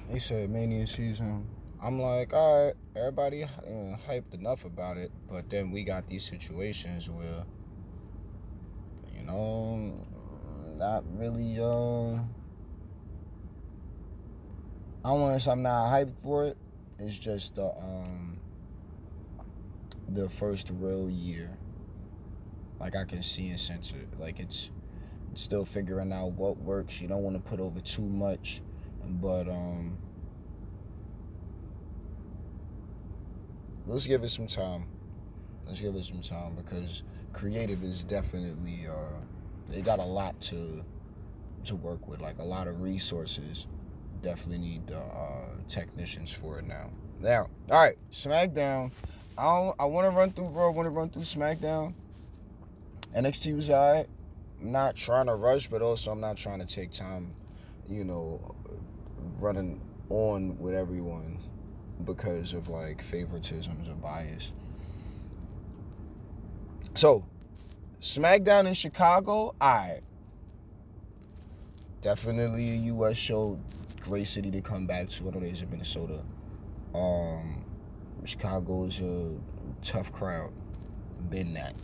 They said Mania season. I'm like, all right, everybody hyped enough about it, but then we got these situations where, you know, not really. I don't want to say I'm not hyped for it. It's just the first real year. Like I can see and sense it. Like it's still figuring out what works. You don't want to put over too much, but let's give it some time. Let's give it some time because creative is definitely they got a lot to work with, like a lot of resources. Definitely need technicians for it now. Now, all right, SmackDown. I want to run through, bro. I want to run through SmackDown. NXT was alright. I'm not trying to rush, but also I'm not trying to take time, you know, running on with everyone because of like favoritisms or bias. So, SmackDown in Chicago, alright. Definitely a U.S. show. Great city to come back to. I know there's in Minnesota. Chicago is a tough crowd. Been that.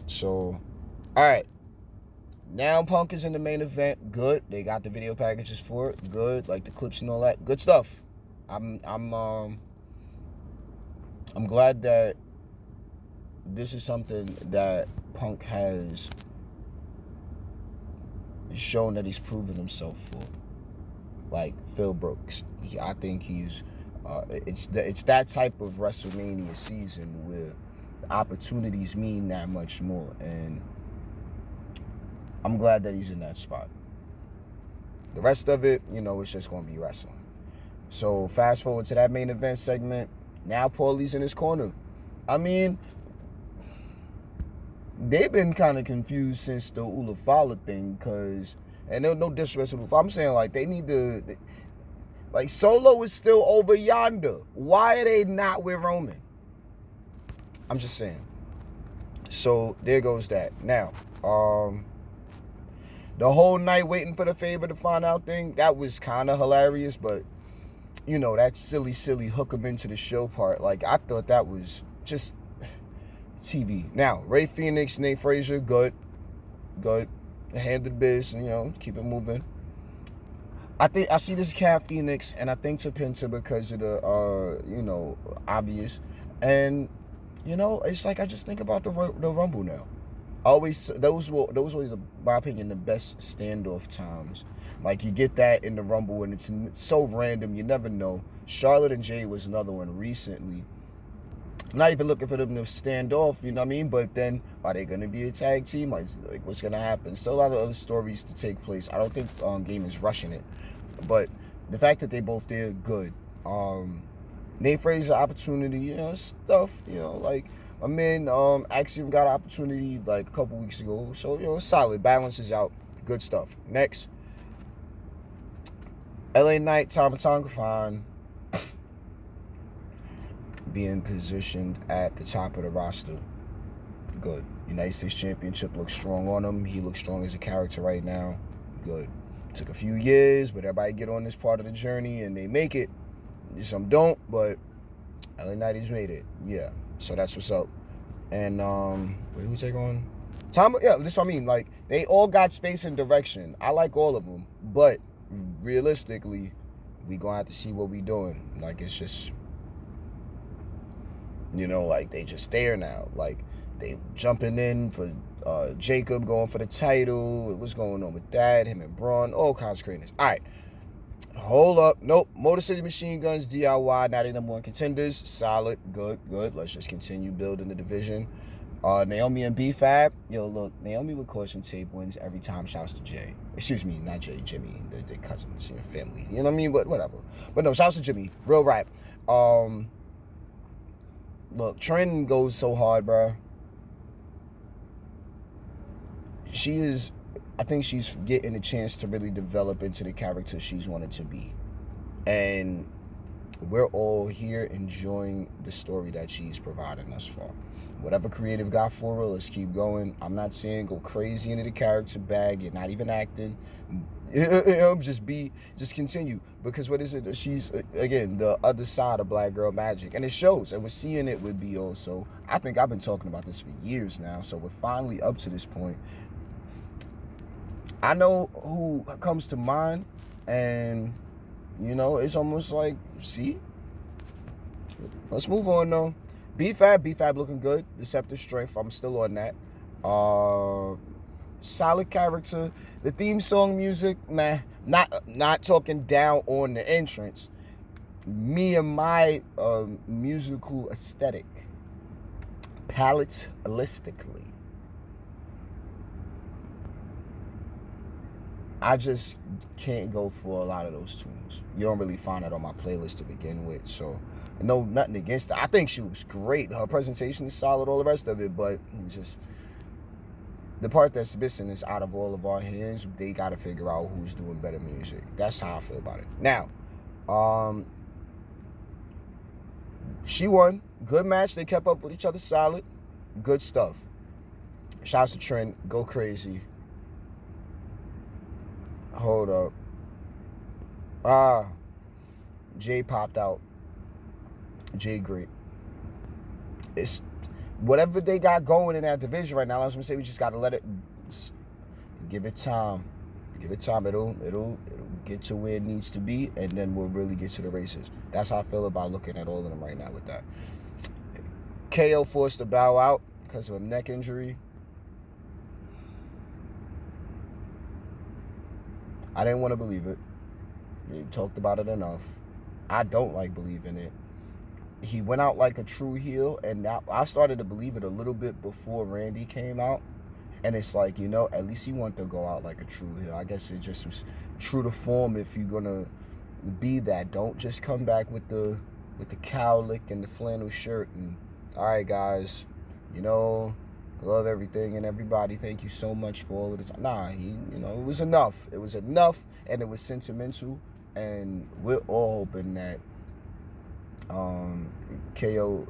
So, alright. Now Punk is in the main event. Good. They got the video packages for it. Good. Like the clips and all that. Good stuff. I'm glad that this is something that Punk has shown that he's proven himself for. Like Phil Brooks. I think he's it's that type of WrestleMania season where the opportunities mean that much more, and I'm glad that he's in that spot. The rest of it, it's just going to be wrestling. So fast forward to that main event segment. Now Paulie's in his corner. I mean, they've been kind of confused since the Ulafala thing, because, and no disrespect to Ulafala, I'm saying like they need to, like Solo is still over yonder. Why are they not with Roman? I'm just saying. So there goes that. Now, the whole night waiting for the favor to find out thing, that was kind of hilarious, but that silly hook him into the show part, like I thought that was just TV. Now, Ray Phoenix, Nate Frazier, good. Handle the biz, keep it moving. I see this Cat Phoenix, and I think to Penta because of the, obvious. And, it's like I just think about the Rumble now. Those were always, in my opinion, the best standoff times. Like, you get that in the Rumble, and it's so random, you never know. Charlotte and Jay was another one recently. I'm not even looking for them to stand off, you know what I mean? But then, are they going to be a tag team? Like, what's going to happen? Still a lot of other stories to take place. I don't think Game is rushing it. But the fact that they both did good. Nate Frazier opportunity, stuff, like my man Axiom got an opportunity like a couple weeks ago. So, solid. Balances out. Good stuff. Next. LA Knight, Tama Tonga Fine being positioned at the top of the roster. Good. United States Championship looks strong on him. He looks strong as a character right now. Good. Took a few years, but everybody get on this part of the journey and they make it. Some don't, but LA Knight has made it. Yeah. So that's what's up. And wait, who take on? Tom, yeah, that's what I mean. Like, they all got space and direction. I like all of them, but realistically, we gonna have to see what we doing. Like, it's just, like they just there now. Like, they jumping in for Jacob going for the title. What's going on with that? Him and Braun, all kinds of craziness. All right. Hold up. Nope. Motor City Machine Guns, DIY, now they number one contenders. Solid. Good. Let's just continue building the division. Naomi and B-Fab. Yo, look, Naomi with caution tape wins every time. Shouts to Jay. Excuse me, not Jay, Jimmy. They're cousins, family. You know what I mean? But whatever. But no, shouts to Jimmy. Real rap. Look, Trent goes so hard, bro. I think she's getting a chance to really develop into the character she's wanted to be. And we're all here enjoying the story that she's providing us for. Whatever creative got for her, let's keep going. I'm not saying go crazy into the character bag. You're not even acting. Just continue. Because what is it? She's, again, the other side of Black Girl Magic. And it shows. And we're seeing it with B.O. So I think I've been talking about this for years now. So we're finally up to this point. I know who comes to mind. And, it's almost like, see? Let's move on, though. B-Fab looking good. Deceptive Strength, I'm still on that. Solid character. The theme song music, nah. Not talking down on the entrance. Me and my musical aesthetic, palettalistically, I just can't go for a lot of those tunes. You don't really find that on my playlist to begin with, so no, nothing against her. I think she was great. Her presentation is solid, all the rest of it, but just the part that's missing is out of all of our hands, they got to figure out who's doing better music. That's how I feel about it. Now, she won. Good match. They kept up with each other solid. Good stuff. Shouts to Trent. Go crazy. Hold up. Jay popped out. Jay great. It's whatever they got going in that division right now. I was gonna say we just gotta let it give it time. Give it time. It'll get to where it needs to be, and then we'll really get to the races. That's how I feel about looking at all of them right now with that. KO forced to bow out because of a neck injury. I didn't want to believe it. They talked about it enough. I don't like believing it. He went out like a true heel, and now I started to believe it a little bit before Randy came out. And it's like, at least he wanted to go out like a true heel. I guess it just was true to form. If you're gonna be that, don't just come back with the cowlick and the flannel shirt and, all right, guys, love everything and everybody. Thank you so much for all of this. Nah, it was enough. It was enough, and it was sentimental. And we're all hoping that KO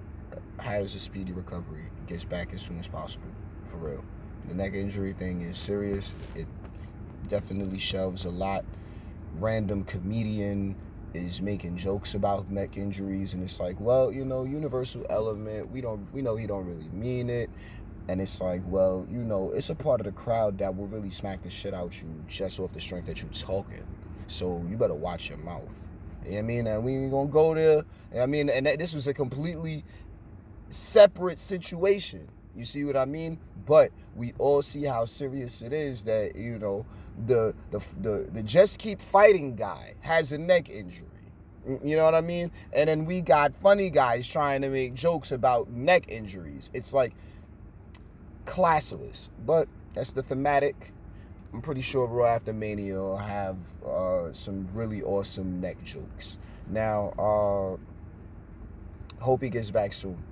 has a speedy recovery and gets back as soon as possible. For real. The neck injury thing is serious. It definitely shoves a lot. Random comedian is making jokes about neck injuries, and it's like, well, universal element. We know he don't really mean it. And it's like, well, it's a part of the crowd that will really smack the shit out you just off the strength that you talking. So you better watch your mouth. You know what I mean? And we ain't gonna go there. And this was a completely separate situation. You see what I mean? But we all see how serious it is that, the just keep fighting guy has a neck injury. You know what I mean? And then we got funny guys trying to make jokes about neck injuries. It's like classless. But that's the thematic. I'm pretty sure Raw After Mania will have some really awesome neck jokes. Now, hope he gets back soon.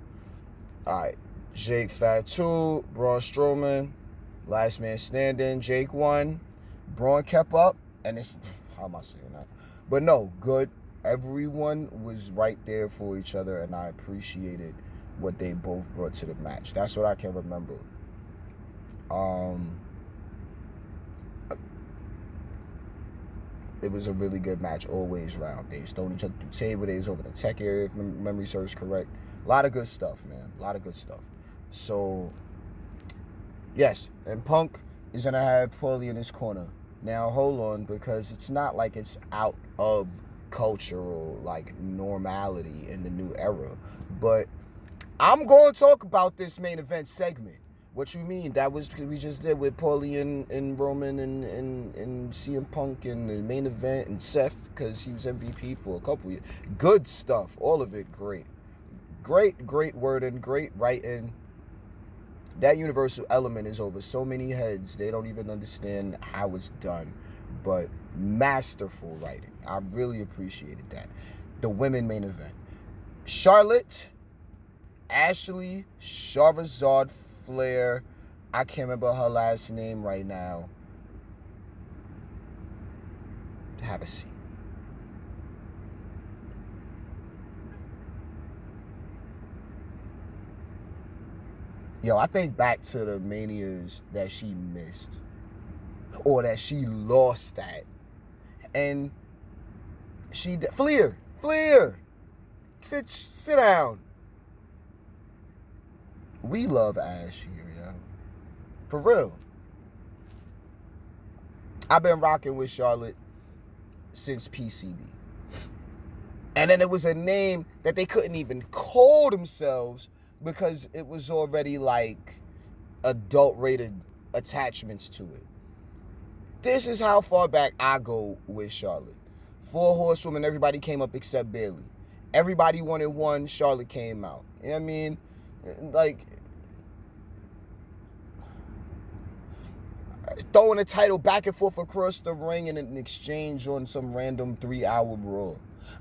All right. Jake Fatu, Braun Strowman, last man standing. Jake won. Braun kept up. And it's, how am I saying that? But no, good. Everyone was right there for each other, and I appreciated what they both brought to the match. That's what I can remember. It was a really good match always round. They stoned each other through the table. They was over the tech area, if memory serves correct. A lot of good stuff, man. A lot of good stuff. So, yes, and Punk is going to have Paulie in his corner. Now, hold on, because it's not like it's out of cultural, normality in the new era. But I'm going to talk about this main event segment. What you mean? That was because we just did with Paulie and Roman and CM Punk in the main event, and Seth because he was MVP for a couple years. Good stuff. All of it great. Great wording, great writing. That universal element is over so many heads, they don't even understand how it's done. But masterful writing. I really appreciated that. The women main event. Charlotte, Ashley, Charizard, Flair. I can't remember her last name right now. Have a seat. Yo, I think back to the manias that she missed or that she lost at. And Fleer, sit down. We love Ash here, yo. For real. I've been rocking with Charlotte since PCB. And then it was a name that they couldn't even call themselves because it was already like adult rated attachments to it. This is how far back I go with Charlotte. 4 horsewomen, everybody came up except Bayley. Everybody wanted one, Charlotte came out. You know what I mean? Like, throwing a title back and forth across the ring in an exchange on some random 3-hour Raw.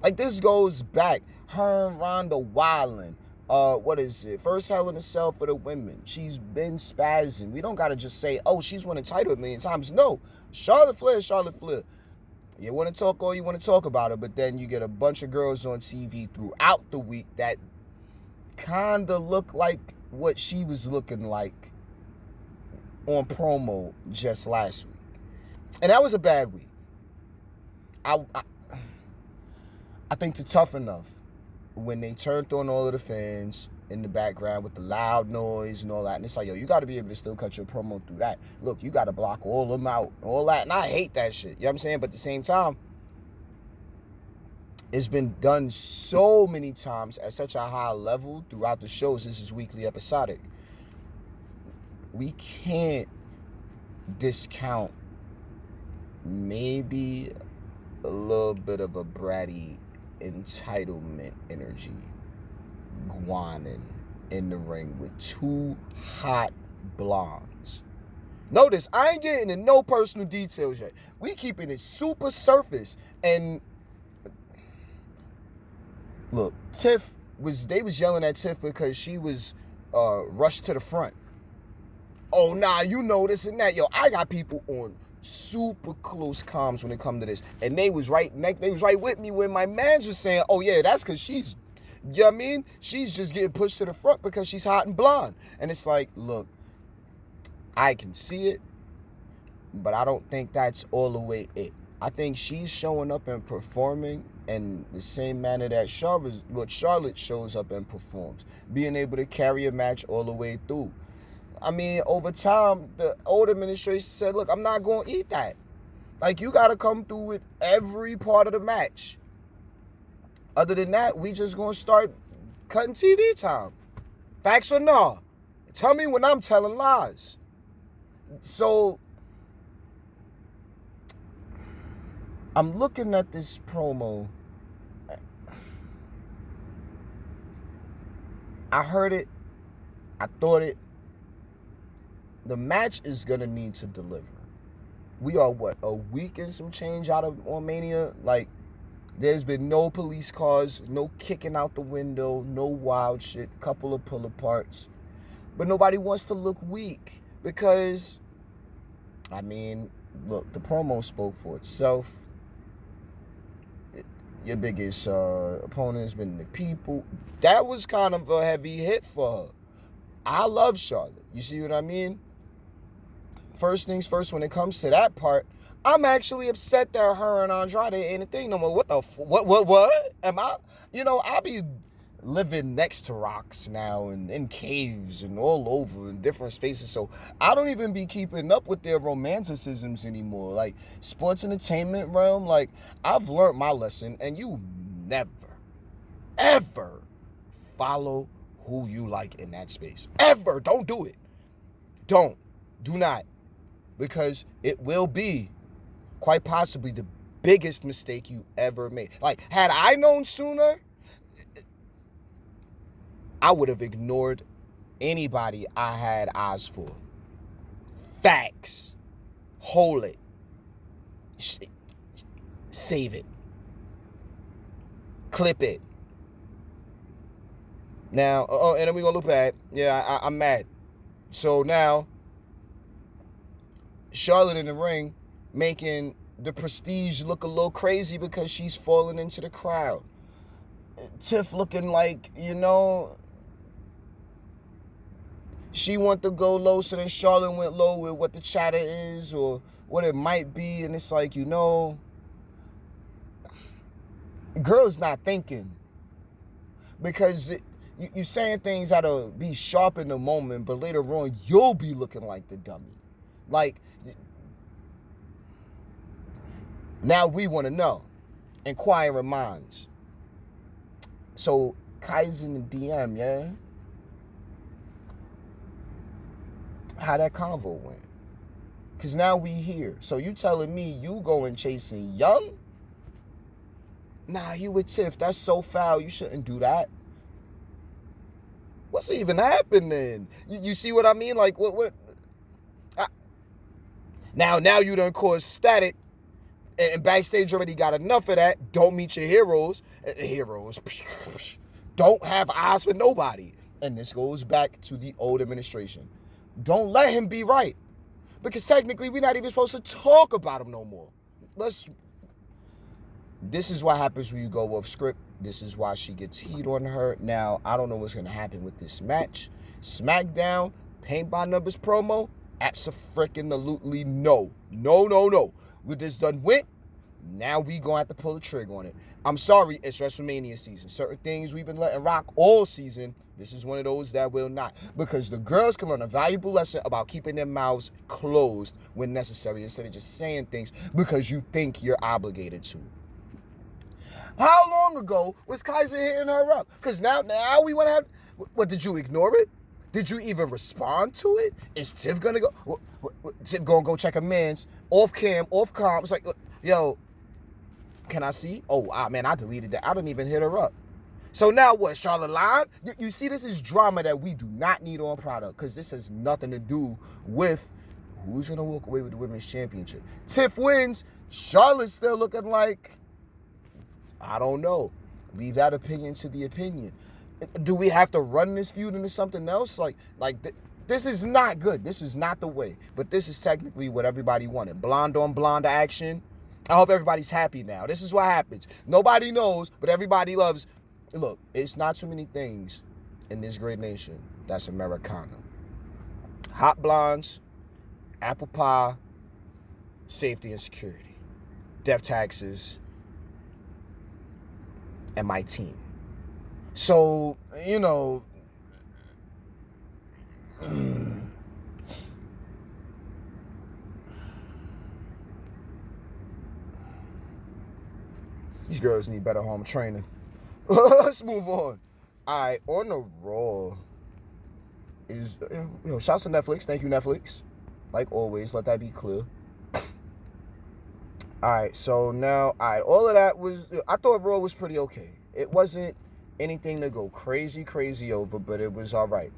Like, this goes back. Her and Ronda wildin'. What is it? First Hell in a Cell for the women. She's been spazzing. We don't got to just say, oh, she's won a title a million times. No. Charlotte Flair. You want to talk all you want to talk about her, but then you get a bunch of girls on TV throughout the week that kind of look like what she was looking like on promo just last week. And that was a bad week. I think to Tough Enough, when they turned on all of the fans in the background with the loud noise and all that, and it's like, yo, you got to be able to still cut your promo through that. Look, you got to block all of them out, all that, and I hate that shit. You know what I'm saying? But at the same time, it's been done so many times at such a high level throughout the shows. This is weekly episodic. We can't discount maybe a little bit of a bratty entitlement energy guanin in the ring with 2 hot blondes. Notice, I ain't getting into no personal details yet. We keeping it super surface. And look, they was yelling at Tiff because she was rushed to the front. Oh, nah, you know this and that. Yo, I got people on super close comms when it come to this. And they was right with me when my mans was saying, oh, yeah, that's because she's, you know what I mean? She's just getting pushed to the front because she's hot and blonde. And it's like, look, I can see it, but I don't think that's all the way it. I think she's showing up and performing in the same manner that Charlotte shows up and performs, being able to carry a match all the way through. I mean, over time, the old administration said, look, I'm not going to eat that. Like, you got to come through with every part of the match. Other than that, we just going to start cutting TV time. Facts or no? Tell me when I'm telling lies. So, I'm looking at this promo. I heard it. I thought it. The match is going to need to deliver. We are, a week and some change out of Mania? Like, there's been no police cars, no kicking out the window, no wild shit, couple of pull-aparts. But nobody wants to look weak because, I mean, look, the promo spoke for itself. Your biggest opponent has been the people. That was kind of a heavy hit for her. I love Charlotte. You see what I mean? First things first, when it comes to that part, I'm actually upset that her and Andrade ain't a thing no more. What? Am I? You know, I be living next to rocks now and in caves and all over in different spaces. So I don't even be keeping up with their romanticisms anymore. Like, sports entertainment realm, like, I've learned my lesson, and you never, ever follow who you like in that space. Ever. Don't do it. Do not. Because it will be quite possibly the biggest mistake you ever made. Like, had I known sooner, I would have ignored anybody I had eyes for. Facts. Hold it. Save it. Clip it. Now, and then we're going to look at, I'm mad. So now, Charlotte in the ring making the Prestige look a little crazy because she's falling into the crowd. Tiff looking like, she want to go low, so then Charlotte went low with what the chatter is or what it might be, and it's like, girl's not thinking, because you saying things that'll be sharp in the moment, but later on you'll be looking like the dummy. Like, now we want to know. Inquiring minds. So Kai's in the DM, yeah? How that convo went. Because now we here. So you telling me you going chasing Young? Nah, you with Tiff. That's so foul. You shouldn't do that. What's even happening? You see what I mean? Like, what? Now you done cause static. And backstage already got enough of that. Don't meet your heroes. Don't have eyes for nobody. And this goes back to the old administration. Don't let him be right. Because technically, we're not even supposed to talk about him no more. This is what happens when you go off script. This is why she gets heat on her. Now, I don't know what's going to happen with this match. SmackDown, Paint by Numbers promo, abso-freaking-lutely no. No. We just done went. Now we going to have to pull the trigger on it. I'm sorry, it's WrestleMania season. Certain things we've been letting rock all season. This is one of those that will not. Because the girls can learn a valuable lesson about keeping their mouths closed when necessary instead of just saying things because you think you're obligated to. How long ago was Kaiser hitting her up? Because now we want to have... What, did you ignore it? Did you even respond to it? Is Tiff going to go... Tiff going to go check a man's off cam, off com. It's like, yo, can I see? Oh, man, I deleted that. I didn't even hit her up. So now what, Charlotte lied? You see, this is drama that we do not need on product because this has nothing to do with who's going to walk away with the Women's Championship. Tiff wins. Charlotte's still looking like, I don't know. Leave that opinion to the opinion. Do we have to run this feud into something else? This is not good. This is not the way. But this is technically what everybody wanted. Blonde on blonde action. I hope everybody's happy now. This is what happens. Nobody knows, but everybody loves. Look, it's not too many things in this great nation that's Americana. Hot blondes, apple pie, safety and security, death taxes, and my team. So, these girls need better home training. Let's move on. All right, on the Raw is, shouts to Netflix. Thank you, Netflix. Like always, let that be clear. All right, so now, all of that was, I thought Raw was pretty okay. It wasn't anything to go crazy over, but it was all right.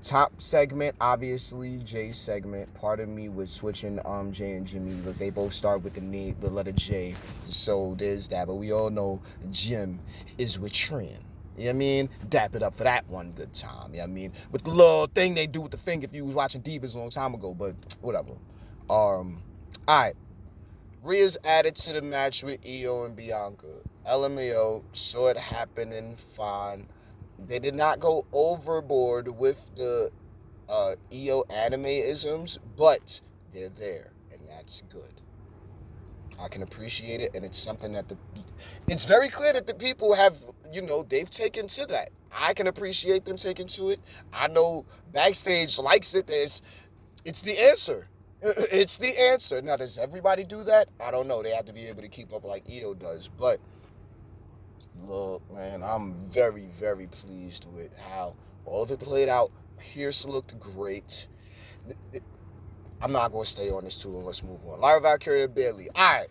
Top segment, obviously, Jay's segment. Part of me was switching Jay and Jimmy. Look, they both start with the letter J. So there's that. But we all know Jim is with Trin. You know what I mean? Dap it up for that one good time. You know what I mean? With the little thing they do with the finger if you was watching Divas a long time ago. But whatever. All right. Rhea's added to the match with Io and Bianca. LMAO, saw it happening fine. They did not go overboard with the Io anime-isms, but they're there, and that's good. I can appreciate it, and it's something that it's very clear that the people have, they've taken to that. I can appreciate them taking to it. I know backstage likes it. It's the answer. It's the answer. Now, does everybody do that? I don't know. They have to be able to keep up like Io does, but look, man, I'm very, very pleased with how all of it played out. Pierce looked great. I'm not going to stay on this too long. Let's move on. Lyra Valkyria Bailey. All right.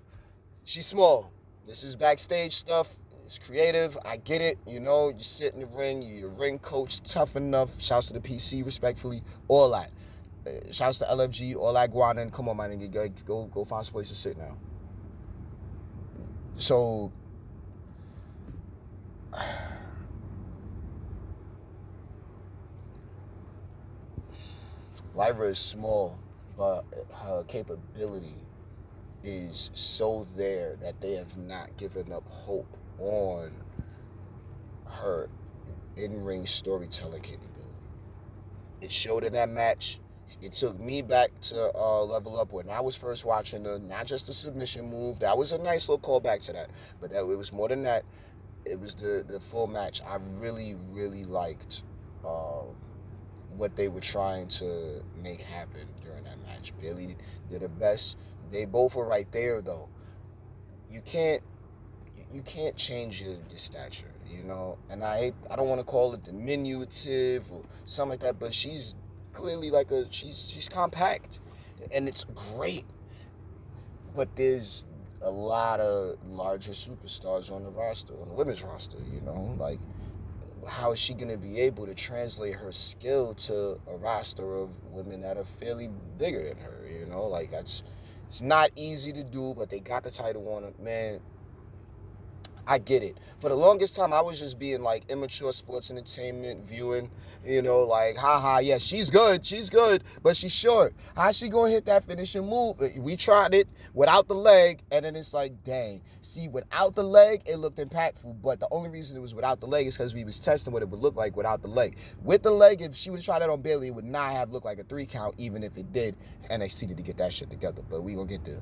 She's small. This is backstage stuff. It's creative. I get it. You sit in the ring. You're a ring coach. Tough enough. Shouts to the PC, respectfully. All that. Shouts to LFG. All that Guanan. Come on, my nigga. Go find some place to sit now. So... Lyra is small, but her capability is so there that they have not given up hope on her in-ring storytelling capability. It showed in that match. It took me back to Level Up when I was first watching her, not just the submission move. That was a nice little callback to that. But it was more than that. It was the full match. I really, really liked what they were trying to make happen during that match. Bayley did her best. They both were right there, though. You can't change your stature, you know. And I don't want to call it diminutive or something like that, but she's clearly she's compact, and it's great. But there's a lot of larger superstars on the roster, on the women's roster, you know. Like, how is she going to be able to translate her skill to a roster of women that are fairly bigger than her, you know? Like, it's not easy to do, but they got the title on it, man. I get it. For the longest time, I was just being like immature sports entertainment viewing, you know, like, haha, yeah, she's good, but she's short. How's she gonna hit that finishing move? We tried it without the leg, and then it's like, dang. See, without the leg, it looked impactful, but the only reason it was without the leg is because we was testing what it would look like without the leg. With the leg, if she would try that on Bayley, it would not have looked like a 3 count, even if it did. NXT did to get that shit together, but we gonna get there.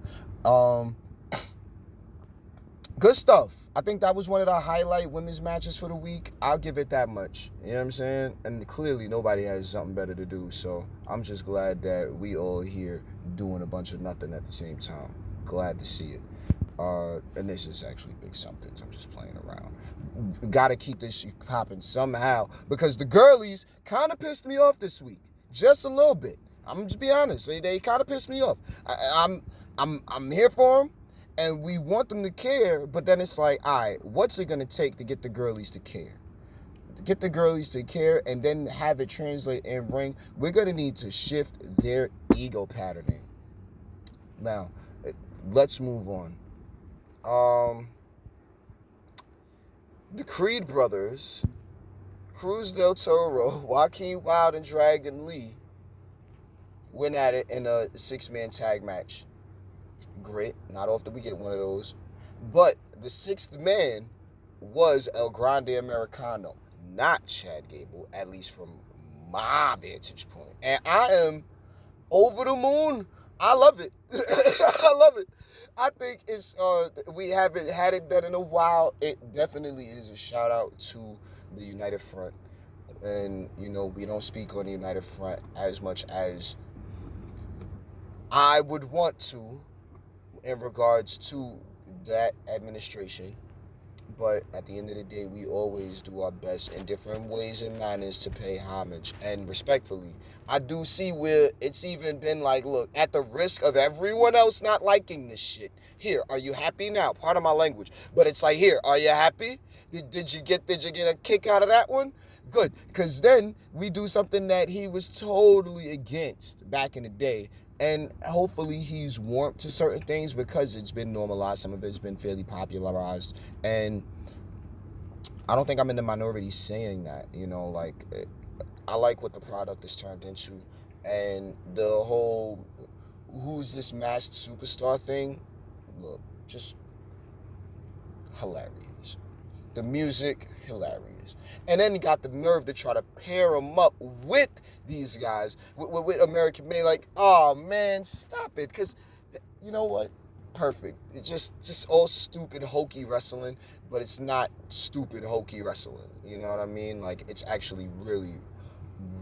Good stuff. I think that was one of the highlight women's matches for the week. I'll give it that much. You know what I'm saying? And clearly nobody has something better to do. So I'm just glad that we all here doing a bunch of nothing at the same time. Glad to see it. And this is actually big somethings. I'm just playing around. Got to keep this shit popping somehow, because the girlies kind of pissed me off this week. Just a little bit. I'm just be honest. They kind of pissed me off. I'm here for them. And we want them to care, but then it's like, all right, what's it going to take to get the girlies to care? To get the girlies to care and then have it translate in ring, we're going to need to shift their ego patterning. Now, let's move on. The Creed brothers, Cruz del Toro, Joaquin Wilde, and Dragon Lee went at it in a 6-man tag match. Great. Not often we get one of those. But the 6th man was El Grande Americano, not Chad Gable, at least from my vantage point. And I am over the moon. I love it. I love it. I think it's we haven't had it done in a while. It definitely is a shout out to the United Front. And, you know, we don't speak on the United Front as much as I would want to in regards to that administration. But at the end of the day, we always do our best in different ways and manners to pay homage. And respectfully, I do see where it's even been like, look, at the risk of everyone else not liking this shit, here, are you happy now? Part of my language. But it's like, here, are you happy? Did you get a kick out of that one? Good. Because then we do something that he was totally against back in the day. And hopefully he's warmed to certain things because it's been normalized. Some of it's been fairly popularized. And I don't think I'm in the minority saying that. You know, like, I like what the product has turned into. And the whole who's this masked superstar thing, look, just hilarious. The music, hilarious. And then he got the nerve to try to pair him up with these guys, with American Made. Like, oh, man, stop it. Because, you know what? Perfect. It's just all stupid, hokey wrestling, but it's not stupid, hokey wrestling. You know what I mean? Like, it's actually really,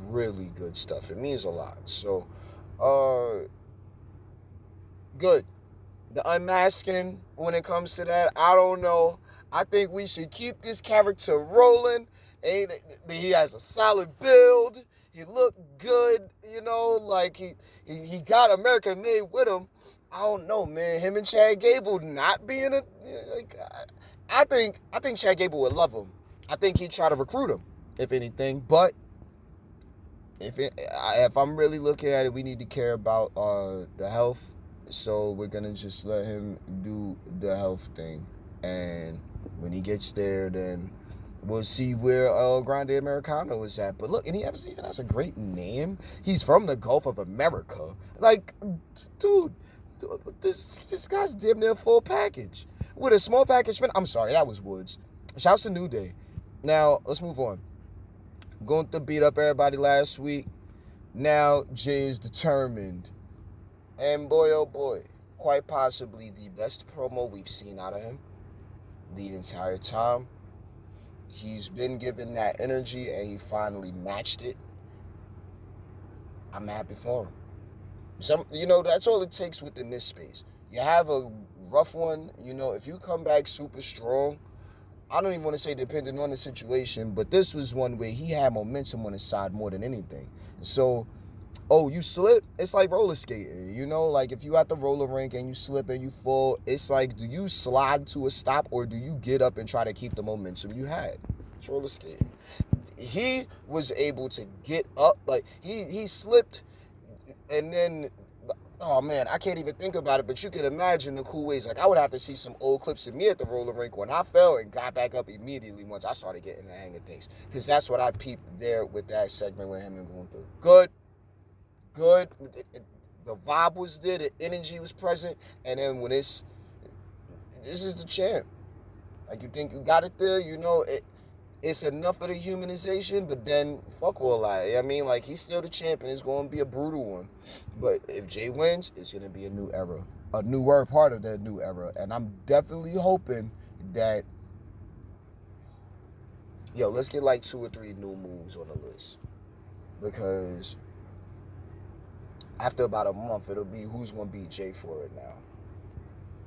really good stuff. It means a lot. So, good. The unmasking, when it comes to that, I don't know. I think we should keep this character rolling. He has a solid build. He looked good, you know, like he got American Made with him. I don't know, man. Him and Chad Gable not being I think Chad Gable would love him. I think he'd try to recruit him, if anything. But if I'm really looking at it, we need to care about the health. So we're gonna just let him do the health thing, and when he gets there, then we'll see where El Grande Americano is at. But look, and he even has a great name. He's from the Gulf of America. Like, dude, this guy's damn near full package. With a small package, I'm sorry, that was Woods. Shouts to New Day. Now, let's move on. Gunther beat up everybody last week. Now Jay is determined. And boy, oh boy, quite possibly the best promo we've seen out of him the entire time. He's been given that energy and he finally matched it. I'm happy for him. That's all it takes within this space. You have a rough one, if you come back super strong, I don't even want to say depending on the situation, but this was one where he had momentum on his side more than anything. So, you slip, it's like roller skating, like if you at the roller rink and you slip and you fall, it's like, do you slide to a stop or do you get up and try to keep the momentum you had? It's roller skating. He was able to get up, like he slipped, and then, oh man, I can't even think about it, but you can imagine the cool ways. Like, I would have to see some old clips of me at the roller rink when I fell and got back up immediately once I started getting the hang of things. Because that's what I peeped there with that segment with him and going through. Good. The vibe was there, the energy was present, and then when this is the champ. Like, you think you got it there, it's enough of the humanization, but then fuck all that. I mean, like, he's still the champion. It's going to be a brutal one. But if Jay wins, it's going to be a new era. A newer part of that new era. And I'm definitely hoping that, let's get like 2 or 3 new moves on the list. Because after about a month, it'll be who's going to beat Jay for it now.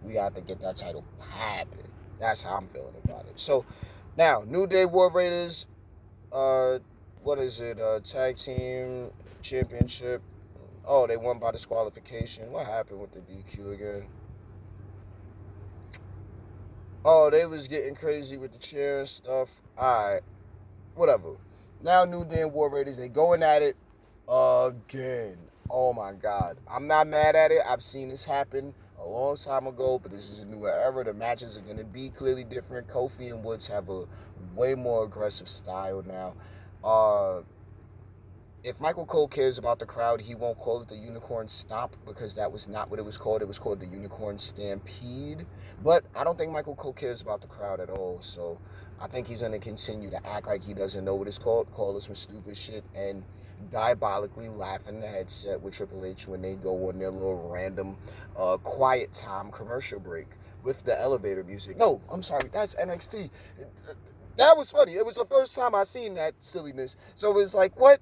We have to get that title popping. That's how I'm feeling about it. So, now, New Day War Raiders, what is it, Tag Team Championship. Oh, they won by disqualification. What happened with the DQ again? Oh, they was getting crazy with the chair and stuff. Alright, whatever. Now, New Day War Raiders, they going at it again. Oh my God. I'm not mad at it. I've seen this happen a long time ago, but this is a newer era. The matches are going to be clearly different. Kofi and Woods have a way more aggressive style now. If Michael Cole cares about the crowd, he won't call it the Unicorn Stomp because that was not what it was called. It was called the Unicorn Stampede. But I don't think Michael Cole cares about the crowd at all. So I think he's going to continue to act like he doesn't know what it's called, call us some stupid shit, and diabolically laugh in the headset with Triple H when they go on their little random quiet time commercial break with the elevator music. No, I'm sorry, that's NXT. That was funny. It was the first time I seen that silliness. So it was like, what?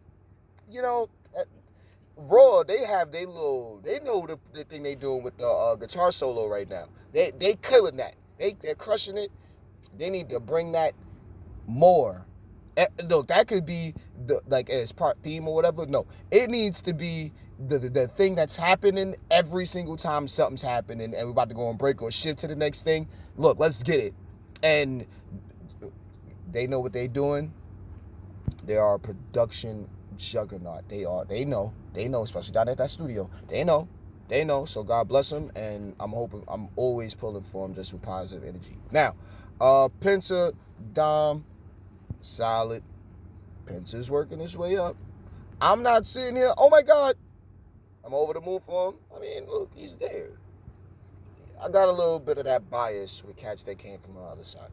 Raw, they have they know the thing they doing with the guitar solo right now. They killing that. They're crushing it. They need to bring that more. Look, that could be as part theme or whatever. No, it needs to be the thing that's happening every single time something's happening and we're about to go on break or shift to the next thing. Look, let's get it. And they know what they're doing. They are a production juggernaut. They know, especially down at that studio. They know. So God bless them, and I'm always pulling for them just with positive energy. Now, Penta, Dom, solid. Penta's working his way up. I'm not sitting here, oh my God, I'm over the moon for him. I mean, look, he's there. I got a little bit of that bias with cats that came from the other side.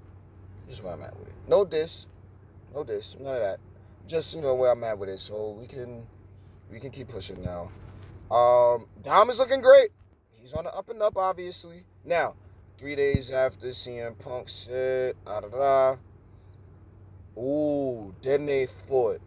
This is where I'm at with it. No diss, none of that. Just, where I'm at with it, so we can keep pushing now. Dom is looking great. He's on the up and up, obviously. Now, 3 days after CM Punk said, ooh, then they fought.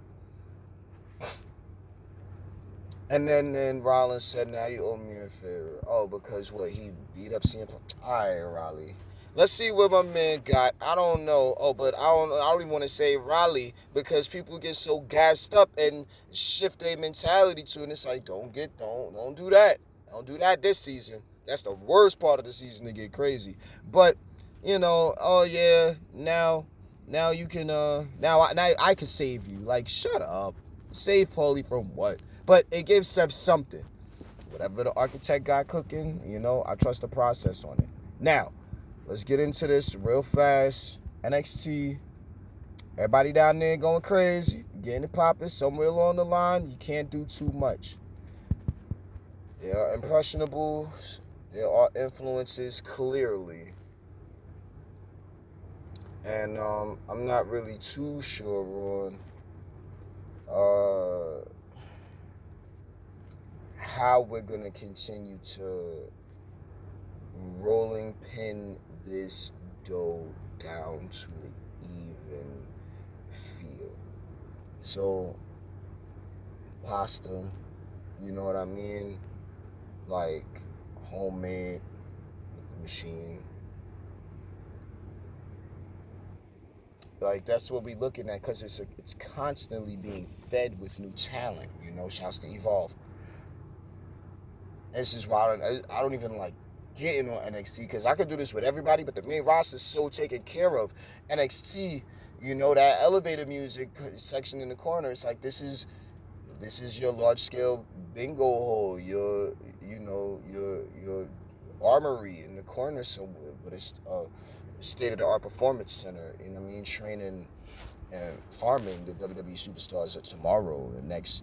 And then Rollins said, now you owe me a favor. Oh, because what, he beat up CM Punk? All right, Raleigh. Let's see what my man got. I don't know. Oh, but I don't even want to say Raleigh because people get so gassed up and shift their mentality to it. And it's like, don't do that. Don't do that this season. That's the worst part of the season to get crazy. But, oh yeah, now you can, now I can save you. Like, shut up. Save Paulie from what? But it gives Seth something. Whatever the architect got cooking, I trust the process on it. Now, let's get into this real fast. NXT, everybody down there going crazy, getting it popping. Somewhere along the line, you can't do too much. There are impressionables. There are influences, clearly. And I'm not really too sure on how we're gonna continue to rolling pin this dough down to an even feel. So pasta, you know what I mean? Like homemade with the machine. Like that's what we looking at because it's constantly being fed with new talent. You know, shouts to Evolve. This is why I don't even like getting on NXT because I could do this with everybody, but the main roster is so taken care of. NXT, you know, that elevator music section in the corner. It's like this is your large scale bingo hole, your armory in the corner somewhere, but it's a state of the art performance center. You know what I mean? Training and farming the WWE superstars of tomorrow, the next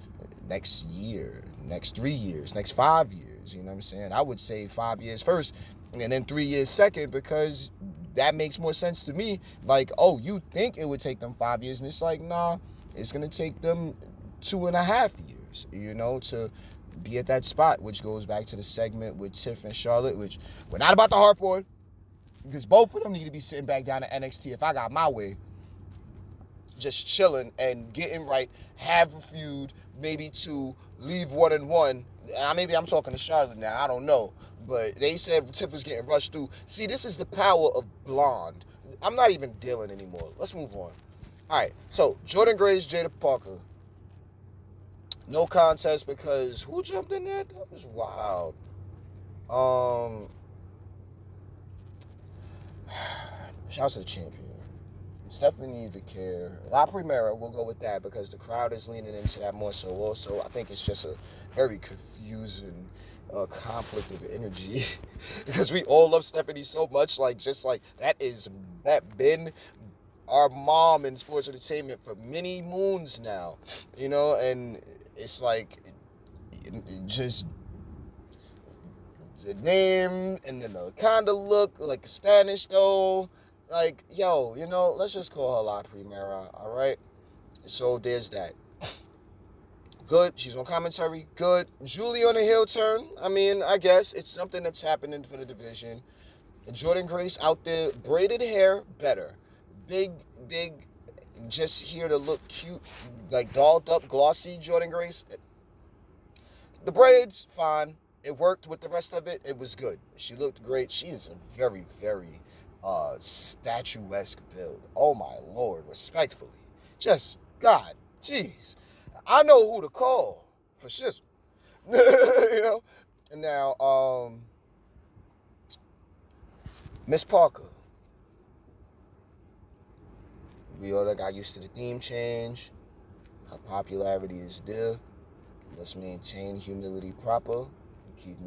year, next 3 years, next 5 years. You know what I'm saying? I would say 5 years first, and then 3 years second, because that makes more sense to me. Like, oh, you think it would take them 5 years, and it's like, nah, it's gonna take them 2.5 years. You know, to be at that spot, which goes back to the segment with Tiff and Charlotte, which we're not about to harp on, because both of them need to be sitting back down at NXT if I got my way, just chilling and getting right, have a feud, maybe two, leave 1-1. Maybe I'm talking to Charlotte now, I don't know. But they said Tiff was getting rushed through. See, this is the power of Blonde. I'm not even dealing anymore. Let's move on. All right, so Jordynne Grace, Jada Parker. No contest because who jumped in there? That was wild. Shouts to the champion. Stephanie Vaquer, La Primera, we'll go with that because the crowd is leaning into that more so also. I think it's just a very confusing conflict of energy because we all love Stephanie so much. Like, just like that been our mom in sports entertainment for many moons now, you know, and it's like just the name and then the kind of look like Spanish though. Like, yo, you know, let's just call her La Primera, all right? So there's that. Good. She's on commentary. Good. Julie on a heel turn. I mean, I guess it's something that's happening for the division. Jordynne Grace out there, braided hair, better. Big, just here to look cute, like dolled up, glossy Jordynne Grace. The braids, fine. It worked with the rest of it. It was good. She looked great. She is a very, very statuesque build. Oh my Lord, respectfully. Just, God, jeez. I know who to call for shizzle. You know? And now, Miss Parker. We all got used to the theme change. Her popularity is there. Let's maintain humility proper and keep moving.